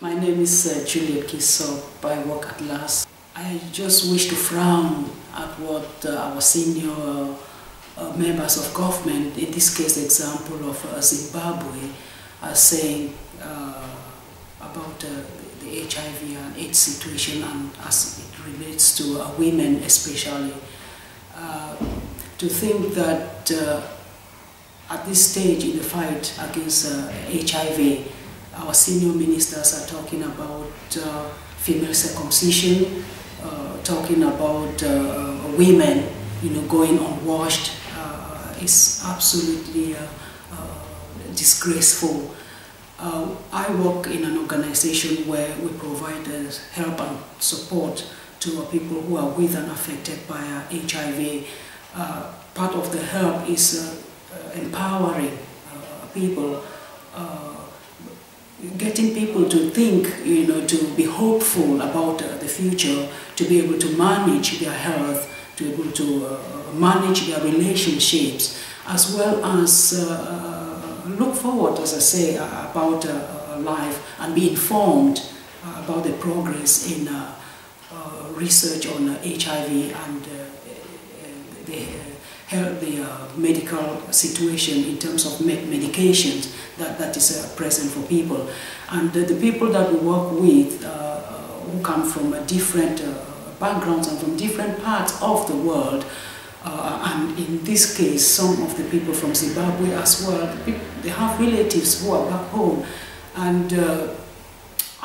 My name is Juliet Kiso. I work at LAS. I just wish to frown at what our senior members of government, in this case the example of Zimbabwe, are saying about the HIV and AIDS situation, and as it relates to women especially. To think that at this stage in the fight against HIV, our senior ministers are talking about female circumcision, talking about women, going unwashed, is absolutely disgraceful. I work in an organization where we provide help and support to people who are with and affected by HIV. Part of the help is empowering people, getting people to think, to be hopeful about the future, to be able to manage their health, to be able to manage their relationships, as well as look forward, as I say, about life, and be informed about the progress in research on HIV and the medical situation in terms of medications that is present for people. And the people that we work with who come from different backgrounds and from different parts of the world, and in this case some of the people from Zimbabwe as well, they have relatives who are back home, and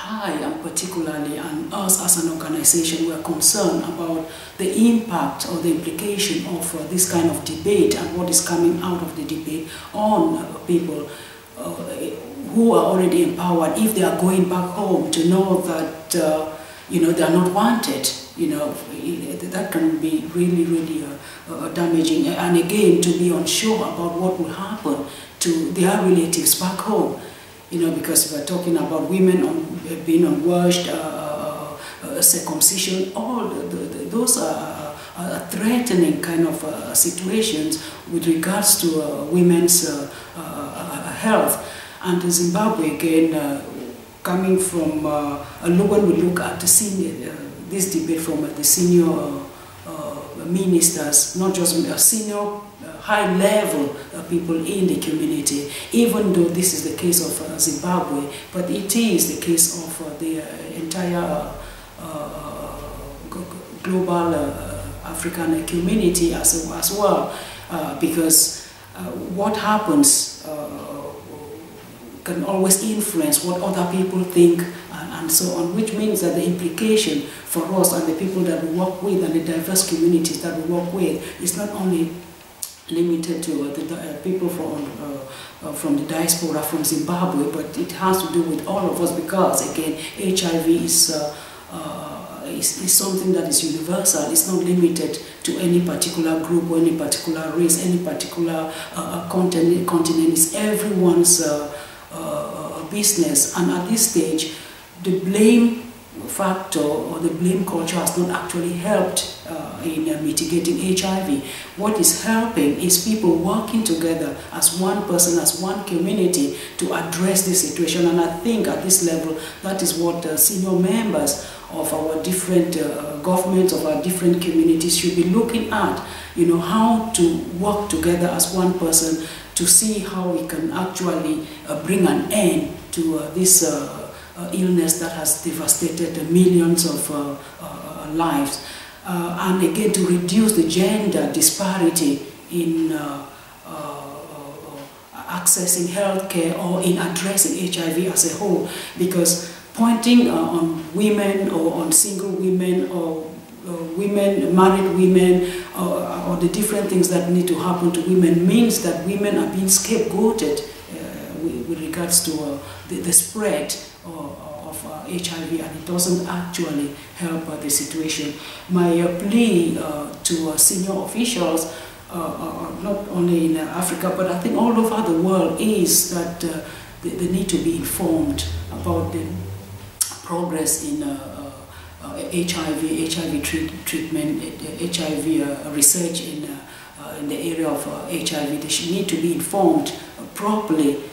I am particularly, and us as an organization, we are concerned about the impact or the implication of this kind of debate and what is coming out of the debate on people who are already empowered, if they are going back home, to know that they are not wanted. That can be really, really damaging, and again to be unsure about what will happen to their relatives back home. Because we're talking about women being unwashed, circumcision, all those are threatening kind of situations with regards to women's health. And Zimbabwe, again, coming from, when we look at this debate from the senior ministers, not just senior, high-level people in the community, even though this is the case of Zimbabwe, but it is the case of the entire global African community as well, because what happens can always influence what other people think and so on, which means that the implication for us and the people that we work with and the diverse communities that we work with is not only limited to the people from the diaspora from Zimbabwe, but it has to do with all of us, because again HIV is something that is universal. It's not limited to any particular group or any particular race, any particular continent. It's everyone's business, and at this stage the blame factor or the blame culture has not actually helped in mitigating HIV. What is helping is people working together as one person, as one community, to address this situation. And I think at this level, that is what senior members of our different governments, of our different communities should be looking at, how to work together as one person to see how we can actually bring an end to this illness that has devastated millions of lives, and again to reduce the gender disparity in accessing healthcare or in addressing HIV as a whole, because pointing on women or on single women or married women or the different things that need to happen to women means that women are being scapegoated with regards to the spread of HIV, and it doesn't actually help the situation. My plea to senior officials, not only in Africa, but I think all over the world, is that they need to be informed about the progress in HIV treatment, HIV research in the area of HIV. They should need to be informed properly,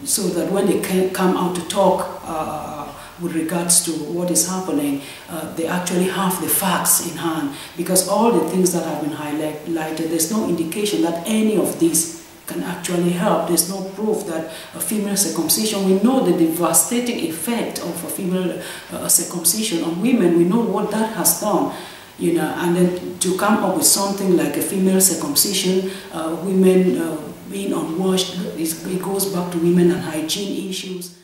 so that when they can come out to talk with regards to what is happening, they actually have the facts in hand, because all the things that have been highlighted, there's no indication that any of these can actually help. There's no proof that a female circumcision, we know the devastating effect of a female circumcision on women, we know what that has done. You know, and then to come up with something like a female circumcision, women being unwashed, it goes back to women and hygiene issues.